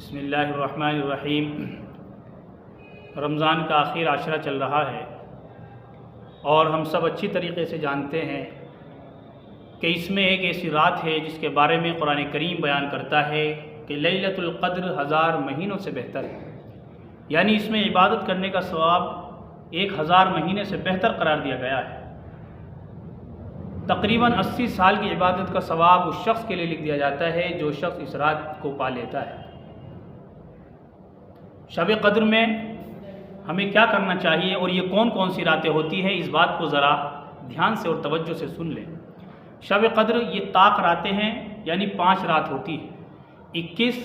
बिस्मिल्लाहिर्रहमानिर्रहीम। रमज़ान का आखिर आशरा चल रहा है और हम सब अच्छी तरीक़े से जानते हैं कि इसमें एक ऐसी रात है जिसके बारे में कुरान करीम बयान करता है कि लैलतुल क़द्र 1000 महीनों से बेहतर है, यानी इसमें इबादत करने का सवाब 1000 महीने से बेहतर करार दिया गया है। तकरीबन 80 साल की इबादत का सवाब उस शख्स के लिए लिख दिया जाता है जो शख्स इस रात को पा लेता है। शब क़द्र में हमें क्या करना चाहिए और ये कौन कौन सी रातें होती हैं, इस बात को ज़रा ध्यान से और तवज्जो से सुन लें। शब क़द्र ये ताक़ रातें हैं, यानी 5 रात होती है, 21,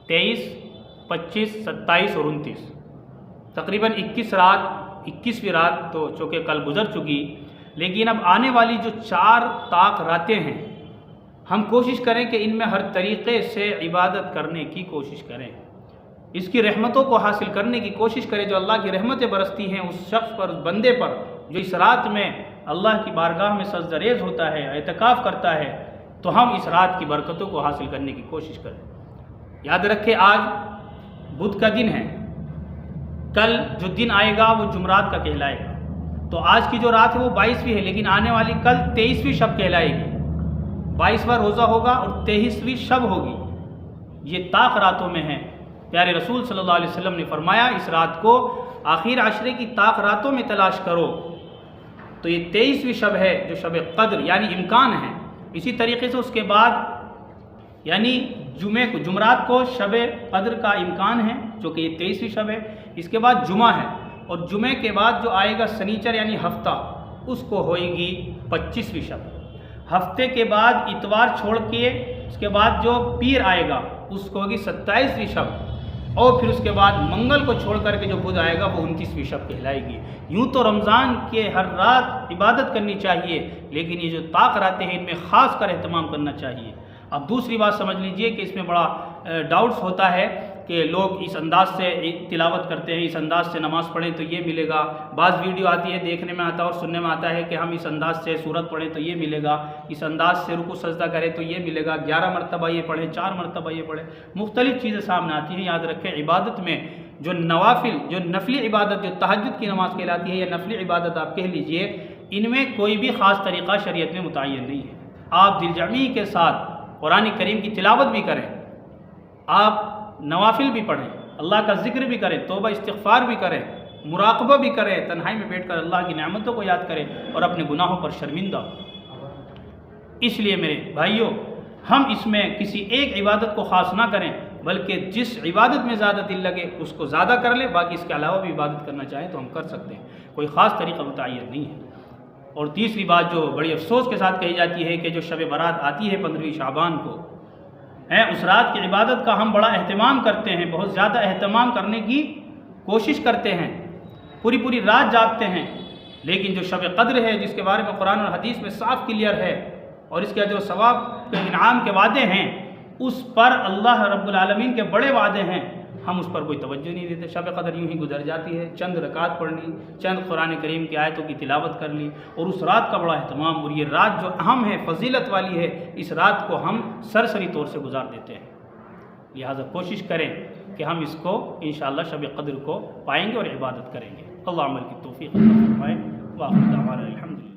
23, 25, 27 और 29। तकरीबन 21 रात, 21वीं रात तो चूँकि कल गुजर चुकी, लेकिन अब आने वाली जो 4 ताक़ रातें हैं, हम कोशिश करें कि इनमें हर तरीक़े से इबादत करने की कोशिश करें, इसकी रहमतों को हासिल करने की कोशिश करें। जो अल्लाह की रहमतें बरसती हैं उस शख्स पर, उस बंदे पर जो इस रात में अल्लाह की बारगाह में सजदरेज़ होता है, एतकाफ़ करता है, तो हम इस रात की बरकतों को हासिल करने की कोशिश करें। याद रखें, आज बुध का दिन है, कल जो दिन आएगा वो जुमरात का कहलाएगा। तो आज की जो रात है वो 22वीं है, लेकिन आने वाली कल 23वीं शब कहलाएगी। 22वां रोज़ा होगा और 23वीं शब होगी। ये ताक़ रातों में है। प्यारे रसूल सल्लल्लाहु अलैहि वसल्लम ने फरमाया, इस रात को आखिर आशरे की ताक़ रातों में तलाश करो। तो ये 23वीं शब है जो शब क़द्र यानी इम्कान है। इसी तरीके से उसके बाद यानी जुमरात को शब क़द्र का इम्कान है, जो कि ये 23वीं शब है। इसके बाद जुमा है और जुमे के बाद जो आएगा शनीचर यानी हफ्ता, उसको होएगी 25वीं शब। हफ्ते के बाद इतवार छोड़ के उसके बाद जो पीर आएगा उसको होगी 27वीं शब, और फिर उसके बाद मंगल को छोड़ करके जो बुध आएगा वो 29वीं शब कहलाएगी। यूँ तो रमज़ान के हर रात इबादत करनी चाहिए, लेकिन ये जो ताक़ रातें हैं इनमें ख़ास कर एहतमाम करना चाहिए। अब दूसरी बात समझ लीजिए कि इसमें बड़ा डाउट्स होता है कि लोग इस अंदाज से तिलावत करते हैं, इस अंदाज से नमाज़ पढ़ें तो ये मिलेगा। बाज़ वीडियो आती है, देखने में आता है और सुनने में आता है कि हम इस अंदाज से सूरत पढ़ें तो ये मिलेगा, इस अंदाज से रुकू सजदा करें तो ये मिलेगा, 11 मरतबा ये पढ़ें, 4 मरतबा ये पढ़ें। मुख्तलिफ़ चीज़ें सामने आती हैं। याद रखें, इबादत में जो नवाफिल, जो नफली इबादत, जो तहज्जुद की नमाज़ कहलाती है या नफली इबादत आप कह लीजिए, इनमें कोई भी ख़ास तरीक़ा शरीयत में मुतय्यन नहीं है। आप दिलजमी के साथ कुरान करीम की तिलावत भी करें, आप नवाफिल भी पढ़ें, अल्लाह का ज़िक्र भी करें, तौबा इस्तिग़फ़ार भी करें, मुराक़बा भी करें, तन्हाई में बैठकर अल्लाह की नेमतों को याद करें और अपने गुनाहों पर शर्मिंदा। इसलिए मेरे भाइयों, हम इसमें किसी एक इबादत को ख़ास ना करें, बल्कि जिस इबादत में ज़्यादा दिल लगे उसको ज़्यादा कर लें। बाकी इसके अलावा भी इबादत करना चाहें तो हम कर सकते हैं, कोई ख़ास तरीक़ा मुतय्यन नहीं है। और तीसरी बात जो बड़ी अफसोस के साथ कही जाती है कि जो शब बारात आती है 15वीं शाबान को है, उस रात की इबादत का हम बड़ा अहतमाम करते हैं, बहुत ज़्यादा अहतमाम करने की कोशिश करते हैं, पूरी पूरी रात जागते हैं। लेकिन जो शब क़द्र है, जिसके बारे में कुरान और हदीस में साफ क्लियर है, और इसके जो सवाब के इनाम के वादे हैं, उस पर अल्लाह रब्बुल आलमीन के बड़े वादे हैं, हम उस पर कोई तवज्जो नहीं देते। शब क़द्र यूँ ही गुजर जाती है, चंद रकात पढ़ ली, चंद कुरान करीम की आयतों की तिलावत कर ली, और उस रात का बड़ा अहतमाम। और ये रात जो अहम है, फजीलत वाली है, इस रात को हम सरसरी तौर से गुजार देते हैं। लिहाजा कोशिश करें कि हम इसको इंशाअल्लाह शब क़द्र को पाएंगे और इबादत करेंगे। अल्लाह अमल की तौफ़ीक़ अता फ़रमाए। व आखिर दावाना अल्हम्दुलिल्लाह।